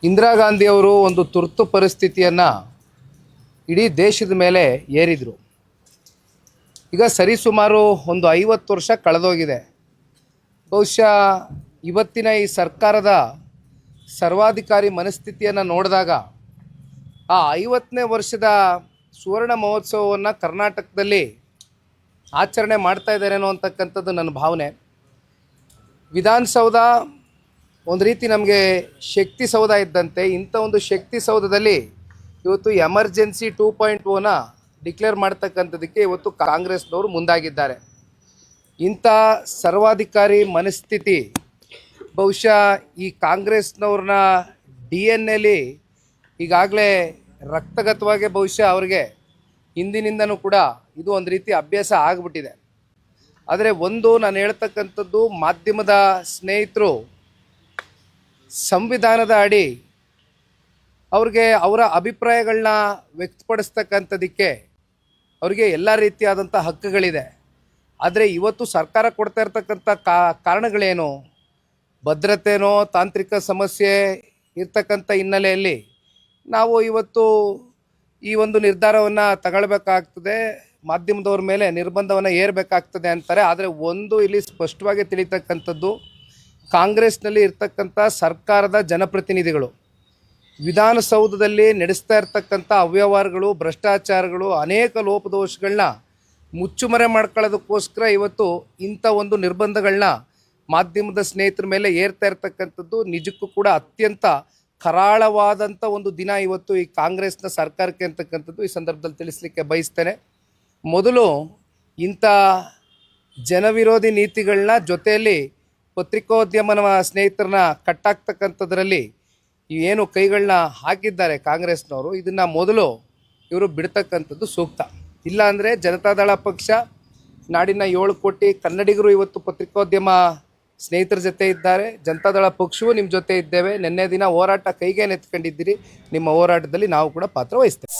ಇಂದಿರಾ ಗಾಂಧಿಯವರು ಒಂದು ತುರ್ತು ಪರಿಸ್ಥಿತಿಯನ್ನು ಇಡೀ ದೇಶದ ಮೇಲೆ ಏರಿದರು. ಈಗ ಸರಿಸುಮಾರು ಒಂದು 50 ವರ್ಷ ಕಳೆದೋಗಿದೆ. ಬಹುಶಃ ಇವತ್ತಿನ ಈ ಸರ್ಕಾರದ ಸರ್ವಾಧಿಕಾರಿ ಮನಸ್ಥಿತಿಯನ್ನು ನೋಡಿದಾಗ ಆ 50ನೇ ವರ್ಷದ ಸುವರ್ಣ ಮಹೋತ್ಸವವನ್ನು ಕರ್ನಾಟಕದಲ್ಲಿ ಆಚರಣೆ ಮಾಡ್ತಾ ಇದ್ದಾರೇನೋ ಅಂತಕ್ಕಂಥದ್ದು ನನ್ನ ಭಾವನೆ. ವಿಧಾನಸೌಧ ಒಂದು ರೀತಿ ನಮಗೆ ಶಕ್ತಿ ಸೌಧ ಇದ್ದಂತೆ. ಇಂಥ ಒಂದು ಶಕ್ತಿ ಸೌಧದಲ್ಲಿ ಇವತ್ತು ಎಮರ್ಜೆನ್ಸಿ 2.0ನ ಡಿಕ್ಲೇರ್ ಮಾಡ್ತಕ್ಕಂಥದ್ದಕ್ಕೆ ಇವತ್ತು ಕಾಂಗ್ರೆಸ್ನವರು ಮುಂದಾಗಿದ್ದಾರೆ. ಇಂಥ ಸರ್ವಾಧಿಕಾರಿ ಮನಸ್ಥಿತಿ ಬಹುಶಃ ಈ ಕಾಂಗ್ರೆಸ್ನವ್ರನ್ನ DNA ಈಗಾಗಲೇ ರಕ್ತಗತವಾಗಿ ಬಹುಶಃ ಅವ್ರಿಗೆ ಹಿಂದಿನಿಂದನೂ ಕೂಡ ಇದು ಒಂದು ರೀತಿ ಅಭ್ಯಾಸ ಆಗಿಬಿಟ್ಟಿದೆ. ಆದರೆ ಒಂದು ನಾನು ಹೇಳ್ತಕ್ಕಂಥದ್ದು, ಮಾಧ್ಯಮದ ಸ್ನೇಹಿತರು ಸಂವಿಧಾನದ ಅಡಿ ಅವ್ರಿಗೆ ಅವರ ಅಭಿಪ್ರಾಯಗಳನ್ನ ವ್ಯಕ್ತಪಡಿಸ್ತಕ್ಕಂಥದ್ದಕ್ಕೆ ಅವರಿಗೆ ಎಲ್ಲ ರೀತಿಯಾದಂಥ ಹಕ್ಕುಗಳಿದೆ. ಆದರೆ ಇವತ್ತು ಸರ್ಕಾರ ಕೊಡ್ತಾ ಇರ್ತಕ್ಕಂಥ ಕಾರಣಗಳೇನು, ಭದ್ರತೆನೋ ತಾಂತ್ರಿಕ ಸಮಸ್ಯೆ ಇರ್ತಕ್ಕಂಥ ಹಿನ್ನೆಲೆಯಲ್ಲಿ ನಾವು ಇವತ್ತು ಈ ಒಂದು ನಿರ್ಧಾರವನ್ನು ತಗೊಳ್ಬೇಕಾಗ್ತದೆ, ಮಾಧ್ಯಮದವ್ರ ಮೇಲೆ ನಿರ್ಬಂಧವನ್ನು ಏರಬೇಕಾಗ್ತದೆ ಅಂತಾರೆ. ಆದರೆ ಒಂದು ಇಲ್ಲಿ ಸ್ಪಷ್ಟವಾಗಿ ತಿಳಿತಕ್ಕಂಥದ್ದು, ಕಾಂಗ್ರೆಸ್ನಲ್ಲಿ ಇರ್ತಕ್ಕಂಥ ಸರ್ಕಾರದ ಜನಪ್ರತಿನಿಧಿಗಳು ವಿಧಾನಸೌಧದಲ್ಲಿ ನಡೆಸ್ತಾ ಇರ್ತಕ್ಕಂಥ ಅವ್ಯವಹಾರಗಳು, ಭ್ರಷ್ಟಾಚಾರಗಳು, ಅನೇಕ ಲೋಪದೋಷಗಳನ್ನ ಮುಚ್ಚುಮರೆ ಮಾಡ್ಕೊಳ್ಳೋದಕ್ಕೋಸ್ಕರ ಇವತ್ತು ಇಂಥ ಒಂದು ನಿರ್ಬಂಧಗಳನ್ನ ಮಾಧ್ಯಮದ ಸ್ನೇಹಿತರ ಮೇಲೆ ಏರ್ತಾ ಇರ್ತಕ್ಕಂಥದ್ದು ನಿಜಕ್ಕೂ ಕೂಡ ಅತ್ಯಂತ ಕರಾಳವಾದಂಥ ಒಂದು ದಿನ ಇವತ್ತು ಈ ಕಾಂಗ್ರೆಸ್ನ ಸರ್ಕಾರಕ್ಕೆ ಅಂತಕ್ಕಂಥದ್ದು ಈ ಸಂದರ್ಭದಲ್ಲಿ ತಿಳಿಸ್ಲಿಕ್ಕೆ ಬಯಸ್ತೇನೆ. ಮೊದಲು ಇಂಥ ಜನವಿರೋಧಿ ನೀತಿಗಳನ್ನ ಜೊತೆಯಲ್ಲಿ ಪತ್ರಿಕೋದ್ಯಮನ ಸ್ನೇಹಿತರನ್ನ ಕಟ್ಟಾಕ್ತಕ್ಕಂಥದ್ರಲ್ಲಿ ಏನು ಕೈಗಳನ್ನ ಹಾಕಿದ್ದಾರೆ ಕಾಂಗ್ರೆಸ್ನವರು, ಇದನ್ನು ಮೊದಲು ಇವರು ಬಿಡ್ತಕ್ಕಂಥದ್ದು ಸೂಕ್ತ. ಇಲ್ಲಾಂದರೆ ಜನತಾದಳ ಪಕ್ಷ, ನಾಡಿನ 7 ಕೋಟಿ ಕನ್ನಡಿಗರು ಇವತ್ತು ಪತ್ರಿಕೋದ್ಯಮ ಸ್ನೇಹಿತರ ಜೊತೆ ಇದ್ದಾರೆ. ಜನತಾದಳ ಪಕ್ಷವೂ ನಿಮ್ಮ ಜೊತೆ ಇದ್ದೇವೆ. ನಿನ್ನೆ ದಿನ ಹೋರಾಟ ಕೈಗೆ ನೆತ್ಕೊಂಡಿದ್ದೀರಿ. ನಿಮ್ಮ ಹೋರಾಟದಲ್ಲಿ ನಾವು ಕೂಡ ಪಾತ್ರ ವಹಿಸ್ತೇವೆ.